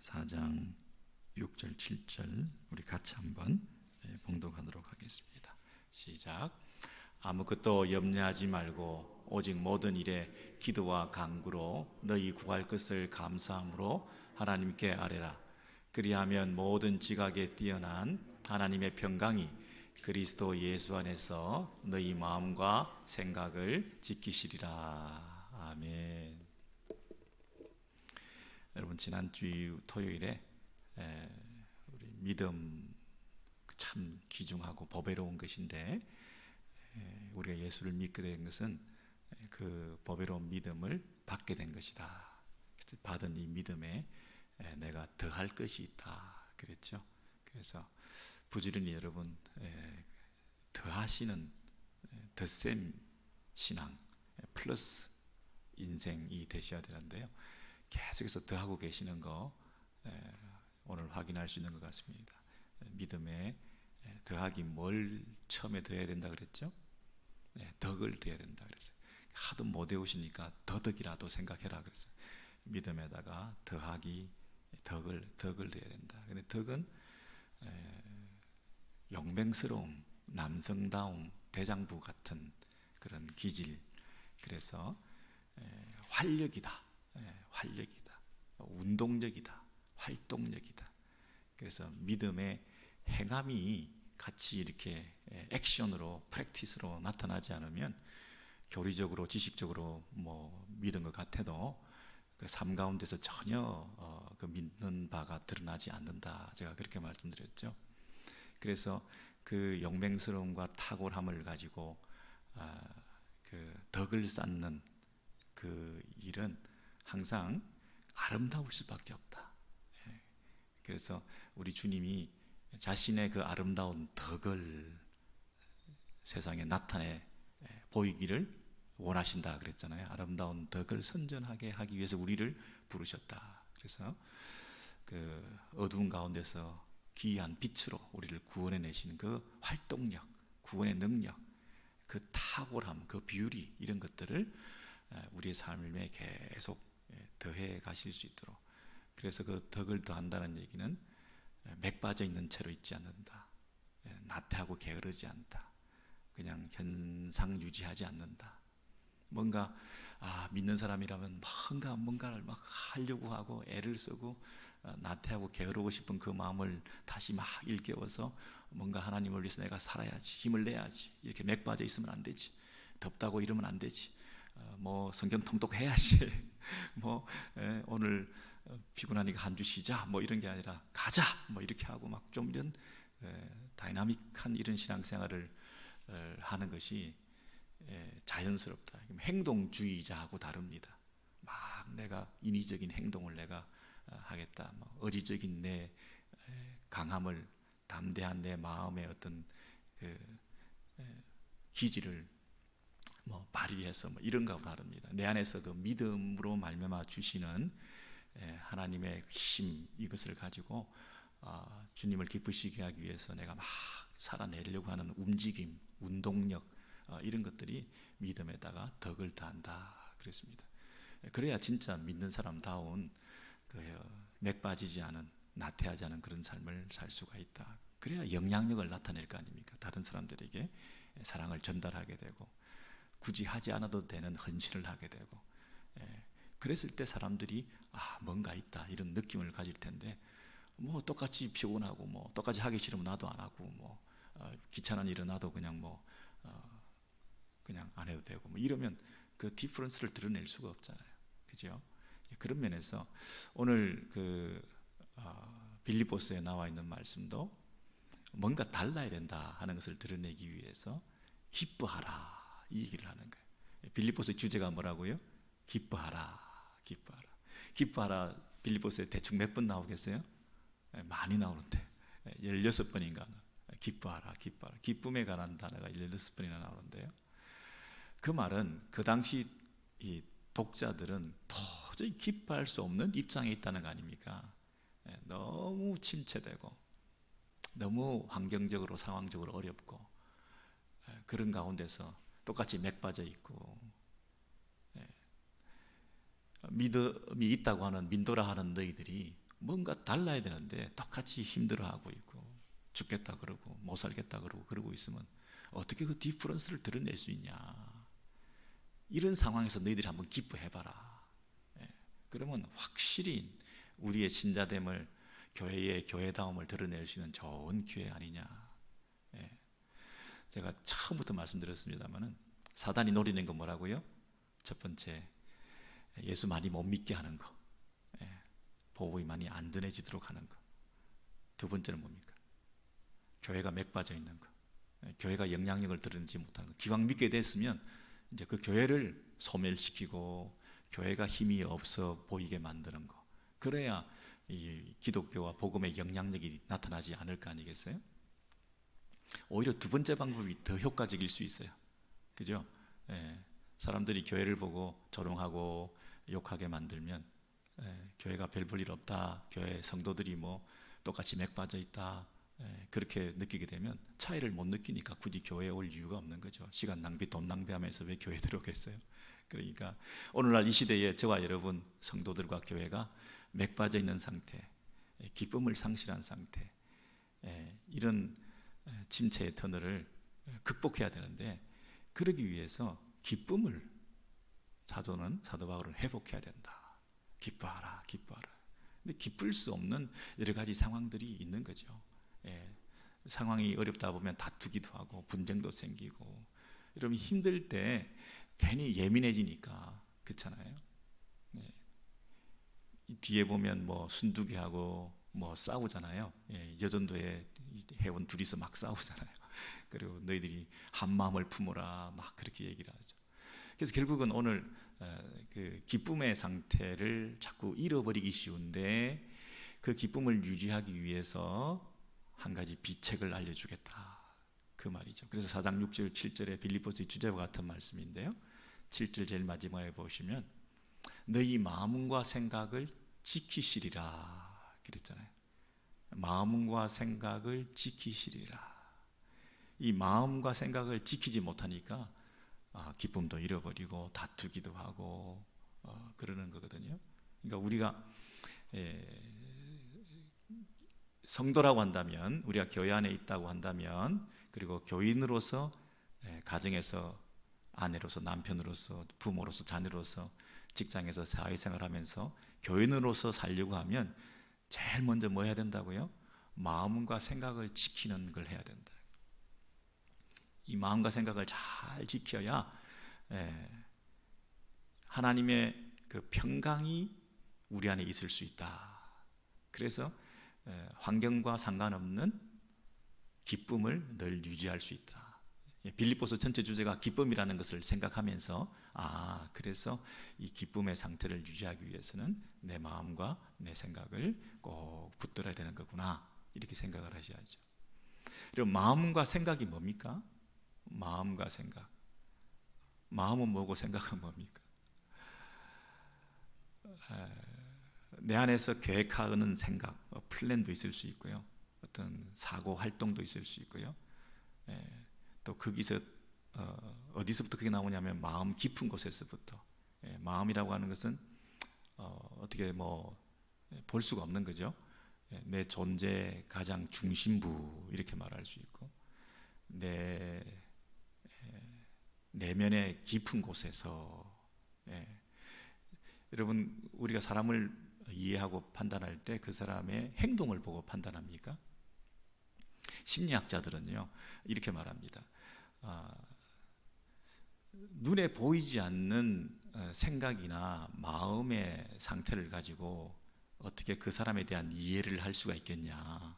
4장 6절 7절 우리 같이 한번 봉독하도록 하겠습니다. 시작. 아무것도 염려하지 말고 오직 모든 일에 기도와 간구로 너희 구할 것을 감사함으로 하나님께 아뢰라. 그리하면 모든 지각에 뛰어난 하나님의 평강이 그리스도 예수 안에서 너희 마음과 생각을 지키시리라. 아멘. 여러분, 지난주 토요일에 우리 믿음 참 귀중하고 보배로운 것인데, 우리가 예수를 믿게 된 것은 그 보배로운 믿음을 받게 된 것이다. 받은 이 믿음에 내가 더할 것이 있다 그랬죠. 그래서 부지런히 여러분 더하시는 덧셈 신앙 플러스 인생이 되셔야 되는데요, 계속해서 더하고 계시는 거 오늘 확인할 수 있는 것 같습니다. 믿음에 더하기 뭘 처음에 더해야 된다 그랬죠? 덕을 더해야 된다 그랬어요. 하도 못 외우시니까 더덕이라도 생각해라 그랬어요. 믿음에다가 더하기 덕을 더해야 된다. 근데 덕은 용맹스러움, 남성다움, 대장부 같은 그런 기질. 그래서 활력이다, 활력이다, 운동력이다, 활동력이다. 그래서 믿음의 행함이 같이 이렇게 액션으로, 프랙티스로 나타나지 않으면 교리적으로, 지식적으로 뭐 믿은 것 같아도 그 삶 가운데서 전혀 그 믿는 바가 드러나지 않는다. 제가 그렇게 말씀드렸죠. 그래서 그 용맹스러움과 탁월함을 가지고 그 덕을 쌓는 그 일은 항상 아름다울 수밖에 없다. 그래서 우리 주님이 자신의 그 아름다운 덕을 세상에 나타내 보이기를 원하신다 그랬잖아요. 아름다운 덕을 선전하게 하기 위해서 우리를 부르셨다. 그래서 그 어두운 가운데서 기이한 빛으로 우리를 구원해 내시는 그 활동력, 구원의 능력, 그 탁월함, 그 뷰티, 이런 것들을 우리의 삶에 계속 더해 가실 수 있도록. 그래서 그 덕을 더한다는 얘기는 맥 빠져 있는 채로 있지 않는다, 나태하고 게으르지 않다, 그냥 현상 유지하지 않는다. 뭔가 믿는 사람이라면 뭔가를 막 하려고 하고 애를 쓰고 나태하고 게으르고 싶은 그 마음을 다시 막 일깨워서 뭔가 하나님을 위해서 내가 살아야지, 힘을 내야지, 이렇게 맥 빠져 있으면 안 되지, 덥다고 이러면 안 되지, 뭐 성경 통독해야지 뭐 오늘 피곤하니까 한 주 쉬자, 뭐 이런 게 아니라 가자, 뭐 이렇게 하고 막 좀 이런 다이나믹한 이런 신앙생활을 하는 것이 자연스럽다. 행동주의자하고 다릅니다. 막 내가 인위적인 행동을 내가 하겠다, 뭐 의지적인 내 강함을, 담대한 내 마음의 어떤 그 기질을 뭐 발휘해서 뭐 이런 거하고 다릅니다. 내 안에서 그 믿음으로 말미암아 주시는 하나님의 힘, 이것을 가지고 주님을 기쁘시게 하기 위해서 내가 막 살아내려고 하는 움직임, 운동력, 이런 것들이 믿음에다가 덕을 더한다 그랬습니다. 그래야 진짜 믿는 사람다운 맥 빠지지 않은, 나태하지 않은 그런 삶을 살 수가 있다. 그래야 영향력을 나타낼 거 아닙니까? 다른 사람들에게 사랑을 전달하게 되고, 굳이 하지 않아도 되는 헌신을 하게 되고, 그랬을 때 사람들이 뭔가 있다, 이런 느낌을 가질 텐데, 뭐 똑같이 피곤하고 뭐 똑같이 하기 싫으면 나도 안 하고, 뭐 귀찮은 일은 나도 그냥 뭐 그냥 안 해도 되고, 뭐 이러면 그 디퍼런스를 드러낼 수가 없잖아요. 그죠? 그런 면에서 오늘 그 빌립보서에 나와 있는 말씀도 뭔가 달라야 된다 하는 것을 드러내기 위해서 기뻐하라, 이 얘기를 하는 거예요. 빌립보서의 주제가 뭐라고요? 기뻐하라, 기뻐하라. 기뻐하라, 빌립보서에 대충 몇 번 나오겠어요? 많이 나오는데 16번인가 기뻐하라, 기뻐하라. 기쁨에 관한 단어가 16번이나 나오는데요, 그 말은 그 당시 이 독자들은 도저히 기뻐할 수 없는 입장에 있다는 거 아닙니까? 너무 침체되고 너무 환경적으로, 상황적으로 어렵고, 그런 가운데서 똑같이 맥 빠져 있고, 믿음이 있다고 하는, 믿노라 하는 너희들이 뭔가 달라야 되는데 똑같이 힘들어하고 있고 죽겠다 그러고 못 살겠다 그러고 있으면 어떻게 그 디퍼런스를 드러낼 수 있냐. 이런 상황에서 너희들이 한번 기뻐해봐라. 그러면 확실히 우리의 신자됨을, 교회의 교회다움을 드러낼 수 있는 좋은 기회 아니냐. 제가 처음부터 말씀드렸습니다마는 사단이 노리는 건 뭐라고요? 첫 번째, 예수 많이 못 믿게 하는 거, 복음이 많이 안 전해지도록 하는 거. 두 번째는 뭡니까? 교회가 맥 빠져 있는 거, 교회가 영향력을 드러내지 못하는 거. 기왕 믿게 됐으면 이제 그 교회를 소멸시키고 교회가 힘이 없어 보이게 만드는 거. 그래야 이 기독교와 복음의 영향력이 나타나지 않을 거 아니겠어요? 오히려 두 번째 방법이 더 효과적일 수 있어요. 그죠? 사람들이 교회를 보고 조롱하고 욕하게 만들면 교회가 별 볼 일 없다, 교회 성도들이 뭐 똑같이 맥 빠져 있다, 그렇게 느끼게 되면 차이를 못 느끼니까 굳이 교회에 올 이유가 없는 거죠. 시간 낭비, 돈 낭비하면서 왜 교회에 들어오겠어요? 그러니까 오늘날 이 시대에 저와 여러분 성도들과 교회가 맥 빠져 있는 상태, 기쁨을 상실한 상태, 이런 침체의 터널을 극복해야 되는데, 그러기 위해서 기쁨을 사도 바울은 회복해야 된다. 기뻐하라, 기뻐하라. 근데 기쁠 수 없는 여러 가지 상황들이 있는 거죠. 상황이 어렵다 보면 다투기도 하고 분쟁도 생기고, 이러면 힘들 때 괜히 예민해지니까, 그렇잖아요. 뒤에 보면 뭐 순두기하고 뭐 싸우잖아요. 여전도에 회원 둘이서 막 싸우잖아요. 그리고 너희들이 한 마음을 품어라 막 그렇게 얘기를 하죠. 그래서 결국은 오늘 그 기쁨의 상태를 자꾸 잃어버리기 쉬운데, 그 기쁨을 유지하기 위해서 한 가지 비책을 알려주겠다, 그 말이죠. 그래서 4장 6절 7절에 빌립보서의 주제와 같은 말씀인데요, 7절 제일 마지막에 보시면 너희 마음과 생각을 지키시리라 그랬잖아요. 마음과 생각을 지키시리라. 이 마음과 생각을 지키지 못하니까 기쁨도 잃어버리고 다투기도 하고 그러는 거거든요. 그러니까 우리가 성도라고 한다면, 우리가 교회 안에 있다고 한다면, 그리고 교인으로서 가정에서 아내로서, 남편으로서, 부모로서, 자녀로서, 직장에서 사회생활하면서 교인으로서 살려고 하면 제일 먼저 뭐 해야 된다고요? 마음과 생각을 지키는 걸 해야 된다. 이 마음과 생각을 잘 지켜야 하나님의 그 평강이 우리 안에 있을 수 있다. 그래서 환경과 상관없는 기쁨을 늘 유지할 수 있다. 빌립보서 전체 주제가 기쁨이라는 것을 생각하면서, 그래서 이 기쁨의 상태를 유지하기 위해서는 내 마음과 내 생각을 꼭 붙들어야 되는 거구나, 이렇게 생각을 하셔야죠. 그리고 마음과 생각이 뭡니까? 마음과 생각. 마음은 뭐고 생각은 뭡니까? 내 안에서 계획하는 생각, 플랜도 있을 수 있고요, 어떤 사고 활동도 있을 수 있고요, 또 거기서 어디서부터 그게 나오냐면 마음 깊은 곳에서부터. 마음이라고 하는 것은 어떻게 뭐 볼 수가 없는 거죠. 내 존재의 가장 중심부, 이렇게 말할 수 있고, 내 내면의 깊은 곳에서. 여러분, 우리가 사람을 이해하고 판단할 때 그 사람의 행동을 보고 판단합니까? 심리학자들은요 이렇게 말합니다. 눈에 보이지 않는 생각이나 마음의 상태를 가지고 어떻게 그 사람에 대한 이해를 할 수가 있겠냐.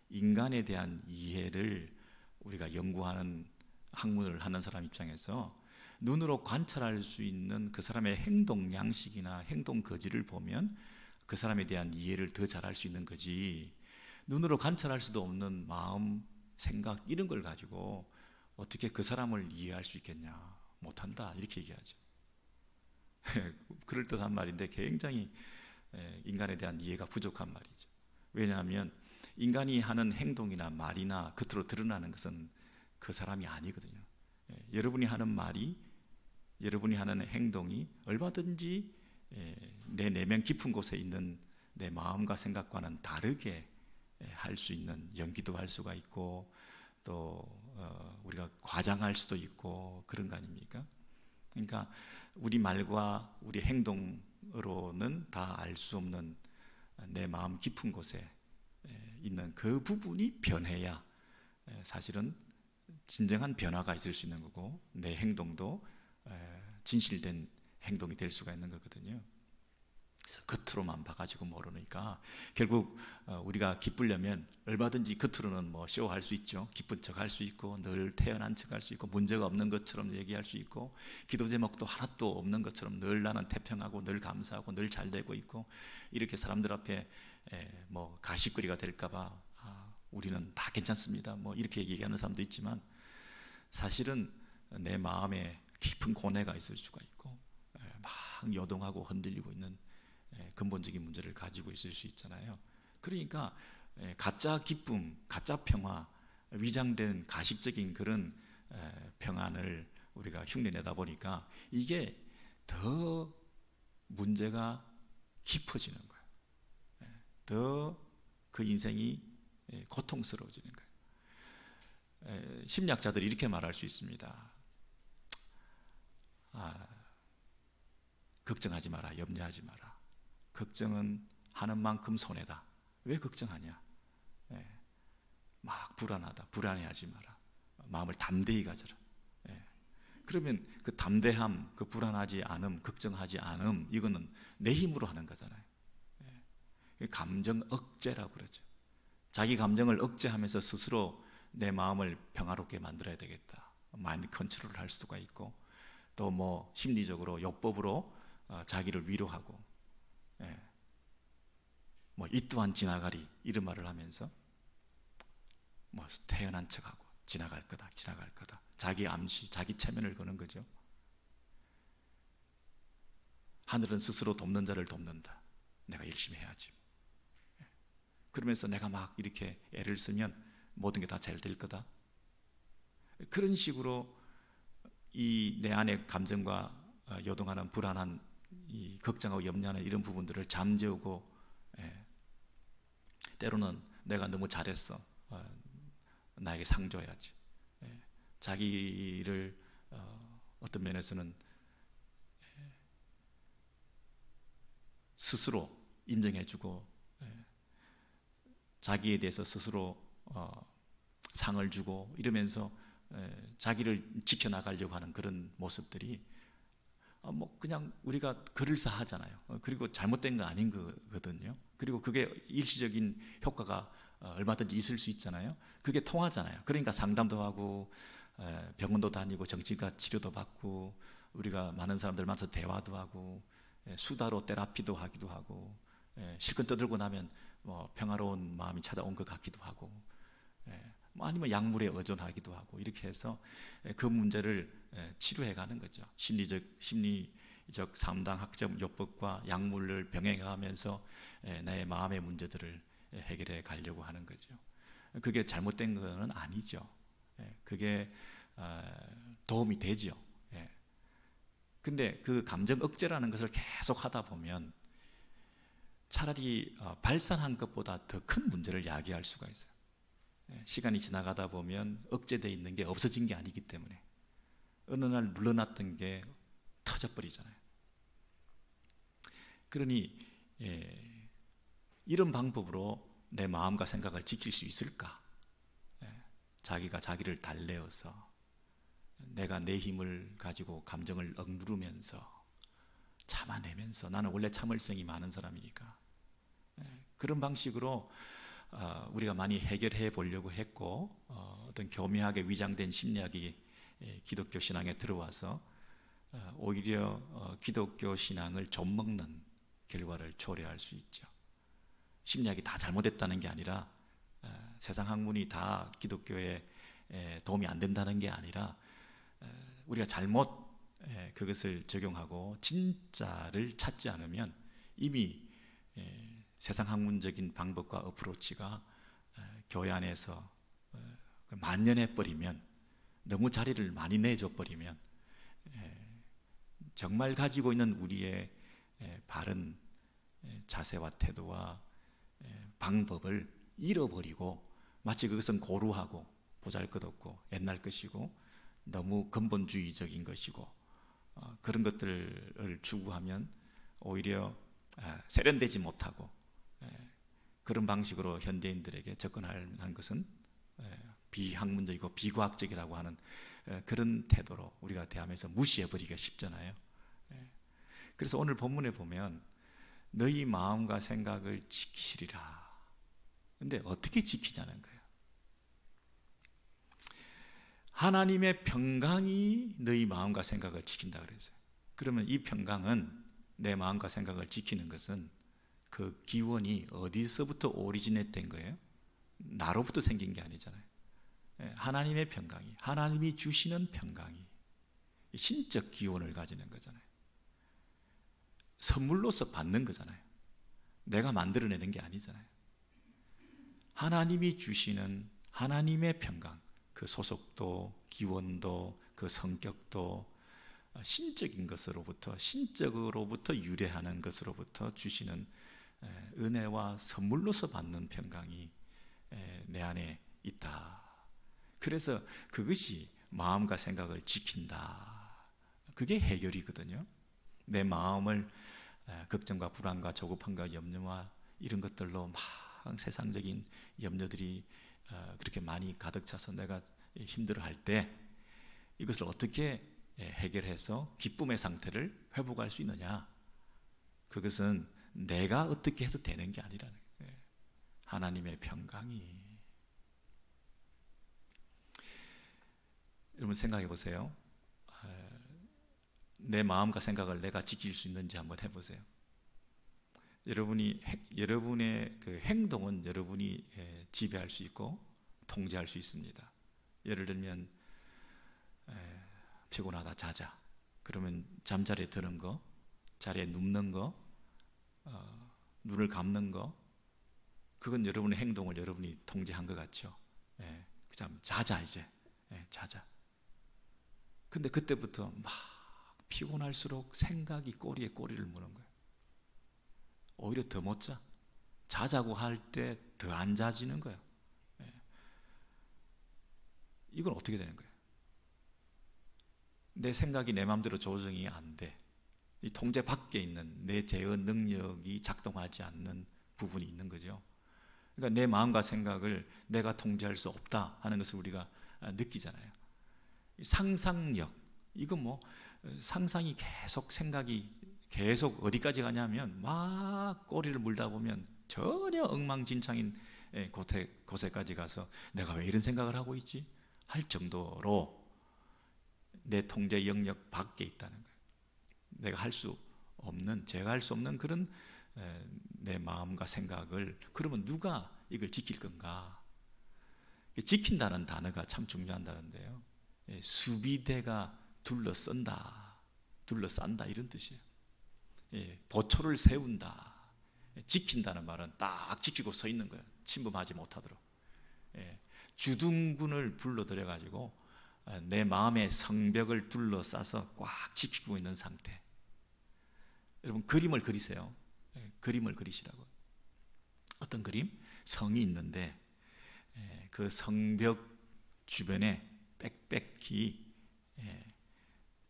인간에 대한 이해를 우리가 연구하는, 학문을 하는 사람 입장에서 눈으로 관찰할 수 있는 그 사람의 행동 양식이나 행동 거지를 보면 그 사람에 대한 이해를 더 잘할 수 있는 거지, 눈으로 관찰할 수도 없는 마음, 생각, 이런 걸 가지고 어떻게 그 사람을 이해할 수 있겠냐. 못한다, 이렇게 얘기하죠. 그럴듯한 말인데 굉장히 인간에 대한 이해가 부족한 말이죠. 왜냐하면 인간이 하는 행동이나 말이나 겉으로 드러나는 것은 그 사람이 아니거든요. 여러분이 하는 말이, 여러분이 하는 행동이 얼마든지 내 내면 깊은 곳에 있는 내 마음과 생각과는 다르게 할 수 있는, 연기도 할 수가 있고 또 우리가 과장할 수도 있고 그런 거 아닙니까? 그러니까 우리 말과 우리 행동으로는 다 알 수 없는 내 마음 깊은 곳에 있는 그 부분이 변해야 사실은 진정한 변화가 있을 수 있는 거고, 내 행동도 진실된 행동이 될 수가 있는 거거든요. 그래서 겉으로만 봐가지고 모르니까 결국 우리가 기쁘려면 얼마든지 겉으로는 뭐 쇼할 수 있죠. 기쁜 척 할 수 있고, 늘 태연한 척 할 수 있고, 문제가 없는 것처럼 얘기할 수 있고, 기도 제목도 하나도 없는 것처럼 늘 나는 태평하고 늘 감사하고 늘 잘 되고 있고, 이렇게 사람들 앞에 뭐 가십거리가 될까봐 우리는 다 괜찮습니다, 뭐 이렇게 얘기하는 사람도 있지만, 사실은 내 마음에 깊은 고뇌가 있을 수가 있고 막 요동하고 흔들리고 있는 근본적인 문제를 가지고 있을 수 있잖아요. 그러니까 가짜 기쁨, 가짜 평화, 위장된 가식적인 그런 평안을 우리가 흉내내다 보니까 이게 더 문제가 깊어지는 거예요. 더 그 인생이 고통스러워지는 거예요. 심리학자들이 이렇게 말할 수 있습니다. 걱정하지 마라, 염려하지 마라. 걱정은 하는 만큼 손해다. 왜 걱정하냐? 막 불안하다, 불안해하지 마라. 마음을 담대히 가져라. 그러면 그 담대함, 그 불안하지 않음, 걱정하지 않음, 이거는 내 힘으로 하는 거잖아요. 감정 억제라고 그러죠. 자기 감정을 억제하면서 스스로 내 마음을 평화롭게 만들어야 되겠다. 마인드 컨트롤을 할 수가 있고, 또 뭐 심리적으로 요법으로 자기를 위로하고, 뭐 이 또한 지나가리 이런 말을 하면서 뭐 태연한 척하고 지나갈 거다, 지나갈 거다. 자기 암시, 자기 체면을 거는 거죠. 하늘은 스스로 돕는 자를 돕는다. 내가 열심히 해야지. 그러면서 내가 막 이렇게 애를 쓰면 모든 게 다 잘 될 거다. 그런 식으로 이 내 안의 감정과 요동하는 불안한, 이 걱정하고 염려하는 이런 부분들을 잠재우고, 때로는 내가 너무 잘했어, 나에게 상 줘야지, 자기를 어떤 면에서는 스스로 인정해주고 자기에 대해서 스스로 상을 주고 이러면서 자기를 지켜나가려고 하는 그런 모습들이 뭐 그냥 우리가 그럴싸하잖아요. 그리고 잘못된 거 아닌 거거든요. 그리고 그게 일시적인 효과가 얼마든지 있을 수 있잖아요. 그게 통하잖아요. 그러니까 상담도 하고 병원도 다니고 정신과 치료도 받고, 우리가 많은 사람들 만나서 대화도 하고 수다로 테라피도 하기도 하고, 실컷 떠들고 나면 뭐 평화로운 마음이 찾아온 것 같기도 하고, 아니면 약물에 의존하기도 하고, 이렇게 해서 그 문제를 치료해 가는 거죠. 심리적 상담학적 요법과 약물을 병행하면서 나의 마음의 문제들을 해결해 가려고 하는 거죠. 그게 잘못된 것은 아니죠. 그게 도움이 되죠. 근데 그 감정 억제라는 것을 계속 하다 보면 차라리 발산한 것보다 더 큰 문제를 야기할 수가 있어요. 시간이 지나가다 보면 억제되어 있는 게 없어진 게 아니기 때문에 어느 날 물러났던 게 터져버리잖아요. 그러니 이런 방법으로 내 마음과 생각을 지킬 수 있을까? 자기가 자기를 달래어서 내가 내 힘을 가지고 감정을 억누르면서 참아내면서, 나는 원래 참을성이 많은 사람이니까 그런 방식으로 우리가 많이 해결해 보려고 했고, 어떤 교묘하게 위장된 심리학이 기독교 신앙에 들어와서 오히려 기독교 신앙을 좀먹는 결과를 초래할 수 있죠. 심리학이 다 잘못됐다는 게 아니라, 세상 학문이 다 기독교에 도움이 안 된다는 게 아니라, 우리가 잘못 그것을 적용하고 진짜를 찾지 않으면 이미 세상 학문적인 방법과 어프로치가 교회 안에서 만연해 버리면, 너무 자리를 많이 내줘 버리면 정말 가지고 있는 우리의 바른 자세와 태도와 방법을 잃어버리고 마치 그것은 고루하고 보잘것없고 옛날 것이고 너무 근본주의적인 것이고 그런 것들을 추구하면 오히려 세련되지 못하고 그런 방식으로 현대인들에게 접근하는 것은 비학문적이고 비과학적이라고 하는 그런 태도로 우리가 대하면서 무시해버리기가 쉽잖아요. 그래서 오늘 본문에 보면 너희 마음과 생각을 지키시리라. 근데 어떻게 지키자는 거예요? 하나님의 평강이 너희 마음과 생각을 지킨다 그랬어요. 그러면 이 평강은, 내 마음과 생각을 지키는 것은 그 기원이 어디서부터 오리지넷 된 거예요? 나로부터 생긴 게 아니잖아요. 하나님의 평강이, 하나님이 주시는 평강이 신적 기원을 가지는 거잖아요. 선물로서 받는 거잖아요. 내가 만들어내는 게 아니잖아요. 하나님이 주시는 하나님의 평강, 그 소속도, 기원도, 그 성격도 신적인 것으로부터, 신적으로부터 유래하는 것으로부터 주시는 은혜와 선물로서 받는 평강이 내 안에 있다. 그래서 그것이 마음과 생각을 지킨다. 그게 해결이거든요. 내 마음을 걱정과 불안과 조급함과 염려와 이런 것들로 막 세상적인 염려들이 그렇게 많이 가득 차서 내가 힘들어할 때 이것을 어떻게 해결해서 기쁨의 상태를 회복할 수 있느냐? 그것은 내가 어떻게 해서 되는 게 아니라는 거예요. 하나님의 평강이. 여러분 생각해 보세요. 내 마음과 생각을 내가 지킬 수 있는지 한번 해보세요. 여러분의 그 행동은 여러분이 지배할 수 있고 통제할 수 있습니다. 예를 들면 피곤하다 자자. 그러면 잠자리에 드는 거, 자리에 눕는 거, 눈을 감는 거, 그건 여러분의 행동을 여러분이 통제한 것 같죠. 그냥 자자 이제 자자. 근데 그때부터 막 피곤할수록 생각이 꼬리에 꼬리를 무는 거예요. 오히려 더 못 자. 자자고 할 때 더 안 자지는 거예요. 이건 어떻게 되는 거예요? 내 생각이 내 마음대로 조정이 안 돼. 이 통제 밖에 있는 내 제어 능력이 작동하지 않는 부분이 있는 거죠. 그러니까 내 마음과 생각을 내가 통제할 수 없다 하는 것을 우리가 느끼잖아요. 상상력, 이건 뭐 상상이 계속, 생각이 계속 어디까지 가냐면 막 꼬리를 물다 보면 전혀 엉망진창인 곳에까지 가서 내가 왜 이런 생각을 하고 있지? 할 정도로 내 통제 영역 밖에 있다는 거예요. 내가 할 수 없는, 제가 할 수 없는 그런 내 마음과 생각을, 그러면 누가 이걸 지킬 건가? 지킨다는 단어가 참 중요한 단어인데요. 수비대가 둘러싼다 이런 뜻이에요. 보초를 세운다. 지킨다는 말은 딱 지키고 서 있는 거예요. 침범하지 못하도록. 주둔군을 불러들여 가지고 내 마음의 성벽을 둘러싸서 꽉 지키고 있는 상태. 여러분 그림을 그리세요. 그림을 그리시라고. 어떤 그림? 성이 있는데 그 성벽 주변에 빽빽히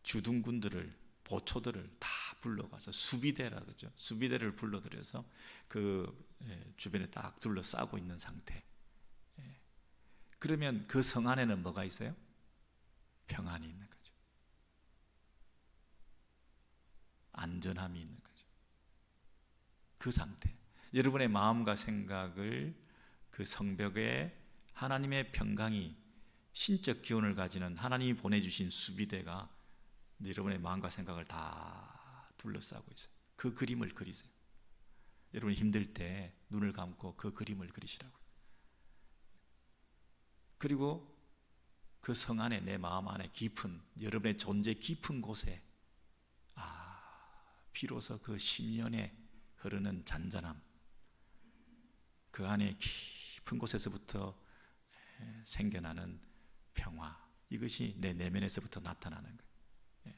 주둔군들을, 보초들을 다 불러가서 수비대라 그러죠. 수비대를 불러들여서 그 주변에 딱 둘러싸고 있는 상태. 그러면 그 성 안에는 뭐가 있어요? 평안이 있는 거죠. 안전함이 있는 거죠. 그 상태. 여러분의 마음과 생각을 그 성벽에 하나님의 평강이, 신적 기운을 가지는 하나님이 보내주신 수비대가 여러분의 마음과 생각을 다 둘러싸고 있어요. 그 그림을 그리세요. 여러분이 힘들 때 눈을 감고 그 그림을 그리시라고요. 그리고 그 성 안에, 내 마음 안에 깊은, 여러분의 존재 깊은 곳에 비로소 그 심연에 흐르는 잔잔함, 그 안에 깊은 곳에서부터 생겨나는 평화, 이것이 내 내면에서부터 나타나는 거예요.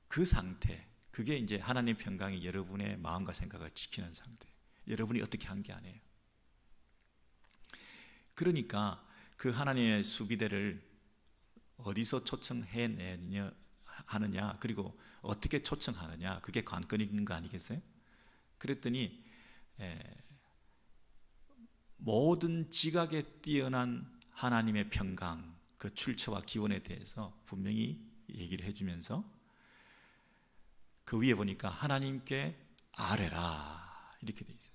그 상태, 그게 이제 하나님의 평강이 여러분의 마음과 생각을 지키는 상태. 여러분이 어떻게 한 게 아니에요. 그러니까 그 하나님의 수비대를 어디서 초청해내냐 하느냐, 그리고 어떻게 초청하느냐, 그게 관건인 거 아니겠어요? 그랬더니 모든 지각에 뛰어난 하나님의 평강, 그 출처와 기원에 대해서 분명히 얘기를 해주면서 그 위에 보니까 하나님께 아뢰라 이렇게 돼 있어요.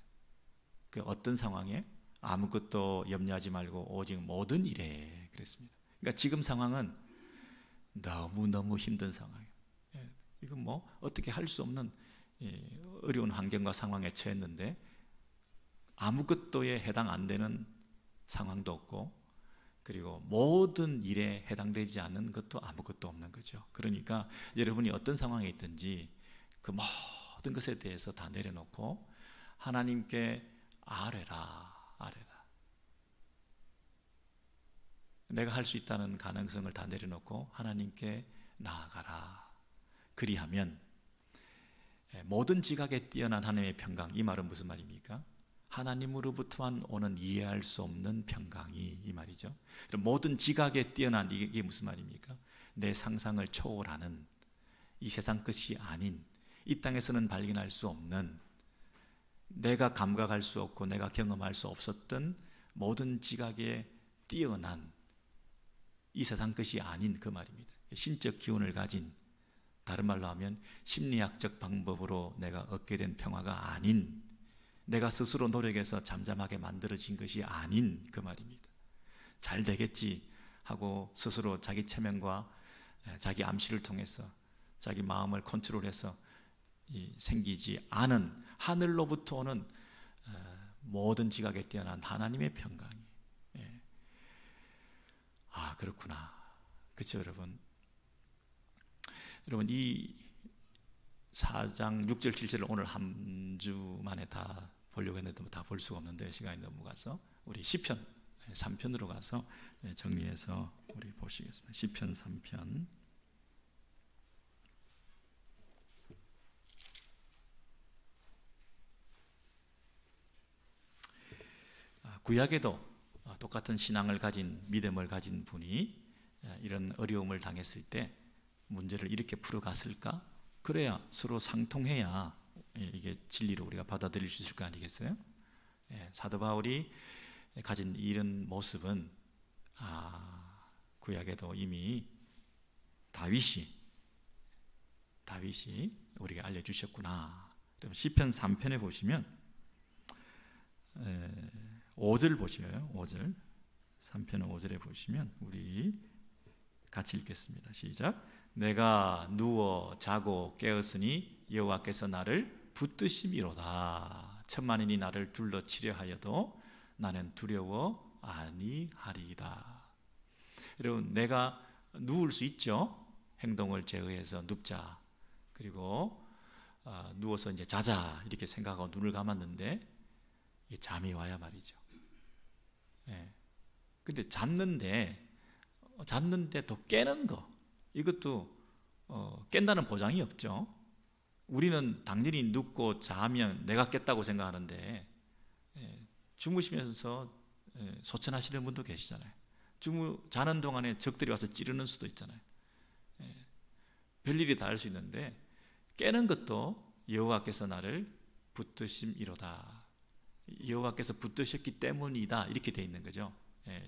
그 어떤 상황에 아무것도 염려하지 말고 오직 모든 일에 그랬습니다. 그러니까 지금 상황은 너무너무 힘든 상황이에요. 이건 뭐 어떻게 할 수 없는 어려운 환경과 상황에 처했는데 아무것도에 해당 안 되는 상황도 없고, 그리고 모든 일에 해당되지 않는 것도 아무것도 없는 거죠. 그러니까 여러분이 어떤 상황에 있든지 그 모든 것에 대해서 다 내려놓고 하나님께 아뢰라. 내가 할 수 있다는 가능성을 다 내려놓고 하나님께 나아가라. 그리하면 모든 지각에 뛰어난 하나님의 평강, 이 말은 무슨 말입니까? 하나님으로부터만 오는 이해할 수 없는 평강이 이 말이죠. 그럼 모든 지각에 뛰어난 이게 무슨 말입니까? 내 상상을 초월하는, 이 세상 것이 아닌, 이 땅에서는 발견할 수 없는, 내가 감각할 수 없고 내가 경험할 수 없었던 모든 지각에 뛰어난 이 세상 것이 아닌 그 말입니다. 신적 기운을 가진, 다른 말로 하면 심리학적 방법으로 내가 얻게 된 평화가 아닌, 내가 스스로 노력해서 잠잠하게 만들어진 것이 아닌 그 말입니다. 잘 되겠지 하고 스스로 자기 체면과 자기 암시를 통해서 자기 마음을 컨트롤해서 생기지 않은 하늘로부터 오는 모든 지각에 뛰어난 하나님의 평강이. 아, 그렇구나. 그렇죠, 여러분? 여러분, 이 4장 6절 7절을 오늘 한 주 만에 다 보려고 했는데 다 볼 수가 없는데 시간이 너무 가서 우리 시편 3편으로 가서 정리해서 우리 보시겠습니다. 시편 3편. 구약에도 똑같은 신앙을 가진, 믿음을 가진 분이 이런 어려움을 당했을 때 문제를 이렇게 풀어갔을까? 그래야 서로 상통해야 이게 진리로 우리가 받아들일 수 있을 거 아니겠어요? 사도 바울이 가진 이런 모습은 구약에도 이미 다윗이 우리에게 알려주셨구나. 시편 3편에 보시면 5절 보시고요. 5절 3편 5절에 보시면 우리 같이 읽겠습니다. 시작. 내가 누워 자고 깨었으니 여호와께서 나를 붙드심이로다. 천만인이 나를 둘러치려 하여도 나는 두려워 아니하리이다. 여러분, 내가 누울 수 있죠. 행동을 제어해서 눕자, 그리고 누워서 이제 자자 이렇게 생각하고 눈을 감았는데 잠이 와야 말이죠. 근데 잤는데 또 깨는 거, 이것도 깬다는 보장이 없죠. 우리는 당연히 눕고 자면 내가 깼다고 생각하는데 주무시면서 소천하시는 분도 계시잖아요. 자는 동안에 적들이 와서 찌르는 수도 있잖아요. 별일이 다 할 수 있는데 깨는 것도 여호와께서 나를 붙드심이로다. 여호와께서 붙드셨기 때문이다, 이렇게 돼 있는 거죠.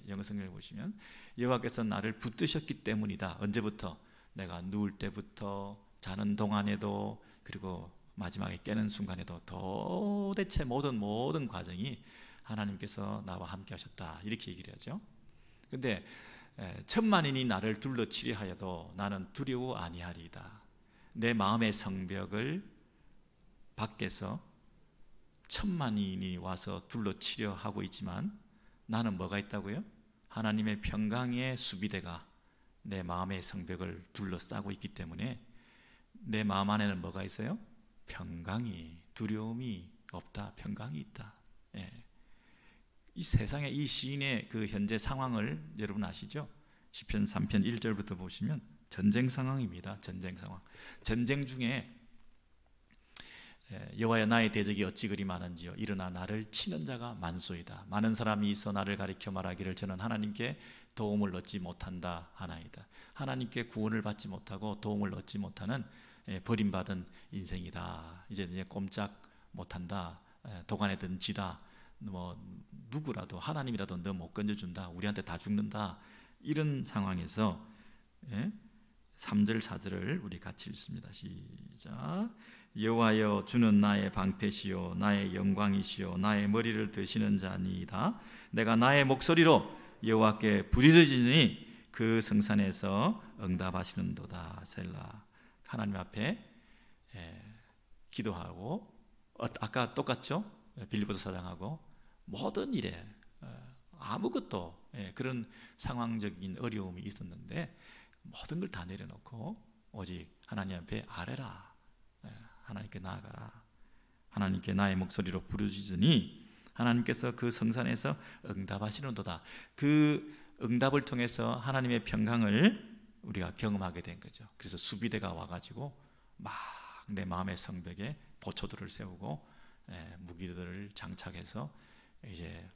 영어 성경을 보시면 여호와께서 나를 붙드셨기 때문이다. 언제부터? 내가 누울 때부터, 자는 동안에도, 그리고 마지막에 깨는 순간에도 도대체 모든 과정이 하나님께서 나와 함께 하셨다, 이렇게 얘기를 하죠. 근데 천만인이 나를 둘러치려 하여도 나는 두려워 아니하리이다. 내 마음의 성벽을 밖에서 천만인이 와서 둘러치려 하고 있지만 나는 뭐가 있다고요? 하나님의 평강의 수비대가 내 마음의 성벽을 둘러싸고 있기 때문에 내 마음 안에는 뭐가 있어요? 평강이, 두려움이 없다, 평강이 있다. 이 세상의 이 시인의 그 현재 상황을 여러분 아시죠? 시편 3편 1절부터 보시면 전쟁 상황입니다. 전쟁 상황. 전쟁 중에 여호와여 나의 대적이 어찌 그리 많은지요. 일어나 나를 치는 자가 만소이다. 많은 사람이 있어 나를 가리켜 말하기를 저는 하나님께 도움을 얻지 못한다 하나이다. 하나님께 구원을 받지 못하고 도움을 얻지 못하는 버림받은 인생이다. 이제 꼼짝 못한다. 도간에 든 쥐다. 뭐 누구라도 하나님이라도 너 못 건져준다. 우리한테 다 죽는다. 이런 상황에서 3절 4절을 우리 같이 읽습니다. 시작. 여호와여 주는 나의 방패시요 나의 영광이시요 나의 머리를 드시는 자니이다. 내가 나의 목소리로 여호와께 부르짖으니 그 성산에서 응답하시는도다. 셀라. 하나님 앞에 기도하고 아까 똑같죠? 빌립보서 4장하고 모든 일에 아무것도 그런 상황적인 어려움이 있었는데 모든 걸 다 내려놓고 오직 하나님 앞에 아뢰라. 하나님께 나아가라. 하나님께 나의 목소리로 부르짖으니 하나님께서 그 성산에서 응답하시는도다. 그 응답을 통해서 하나님의 평강을 우리가 경험하게 된 거죠. 그래서 수비대가 와가지고 막 내 마음의 성벽에 보초들을 세우고 무기들을 장착해서 이제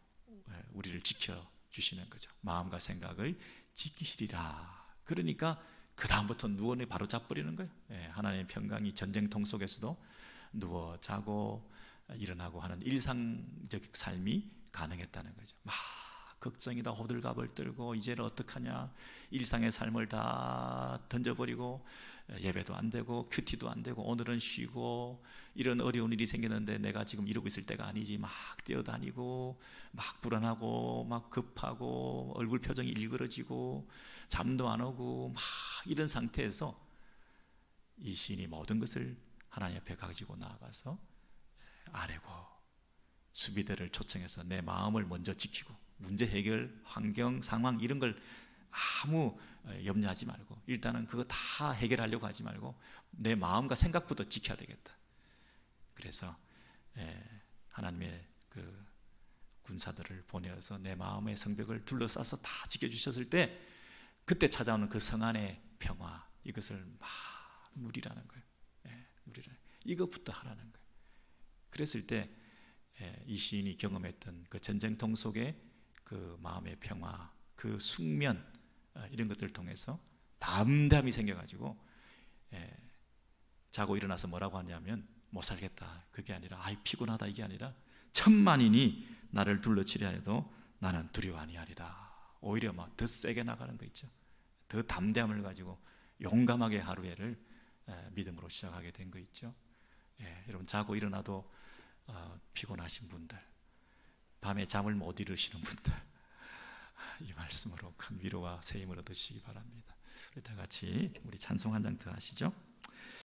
우리를 지켜주시는 거죠. 마음과 생각을 지키시리라. 그러니까 그 다음부터 누워내 바로 잡버리는 거예요. 하나님의 평강이 전쟁통 속에서도 누워 자고 일어나고 하는 일상적 삶이 가능했다는 거죠. 막 걱정이다 호들갑을 떨고 이제는 어떡하냐, 일상의 삶을 다 던져버리고 예배도 안 되고 큐티도 안 되고 오늘은 쉬고 이런 어려운 일이 생겼는데 내가 지금 이러고 있을 때가 아니지. 막 뛰어다니고 막 불안하고 막 급하고 얼굴 표정이 일그러지고 잠도 안 오고 막 이런 상태에서 이 시인이 모든 것을 하나님 앞에 가지고 나아가서 아뢰고 수비대를 초청해서 내 마음을 먼저 지키고 문제 해결, 환경, 상황 이런 걸 아무 염려하지 말고 일단은 그거 다 해결하려고 하지 말고 내 마음과 생각부터 지켜야 되겠다. 그래서 하나님의 그 군사들을 보내어서 내 마음의 성벽을 둘러싸서 다 지켜주셨을 때 그때 찾아오는 그 성 안의 평화 이것을 막 누리라는 거예요. 누리라. 이것부터 하라는 거예요. 그랬을 때 이 시인이 경험했던 그 전쟁통 속의 그 마음의 평화, 그 숙면 이런 것들을 통해서 담담이 생겨가지고 자고 일어나서 뭐라고 하냐면 못 살겠다 그게 아니라 아이 피곤하다 이게 아니라 천만인이 나를 둘러치려 해도 나는 두려워 아니하리라. 오히려 막 더 세게 나가는 거 있죠. 더 담대함을 가지고 용감하게 하루를 믿음으로 시작하게 된 거 있죠. 여러분 자고 일어나도 피곤하신 분들, 밤에 잠을 못 이루시는 분들 이 말씀으로 큰 위로와 새 힘을 얻으시기 바랍니다. 우리 다 같이 우리 찬송 한 장 더 하시죠.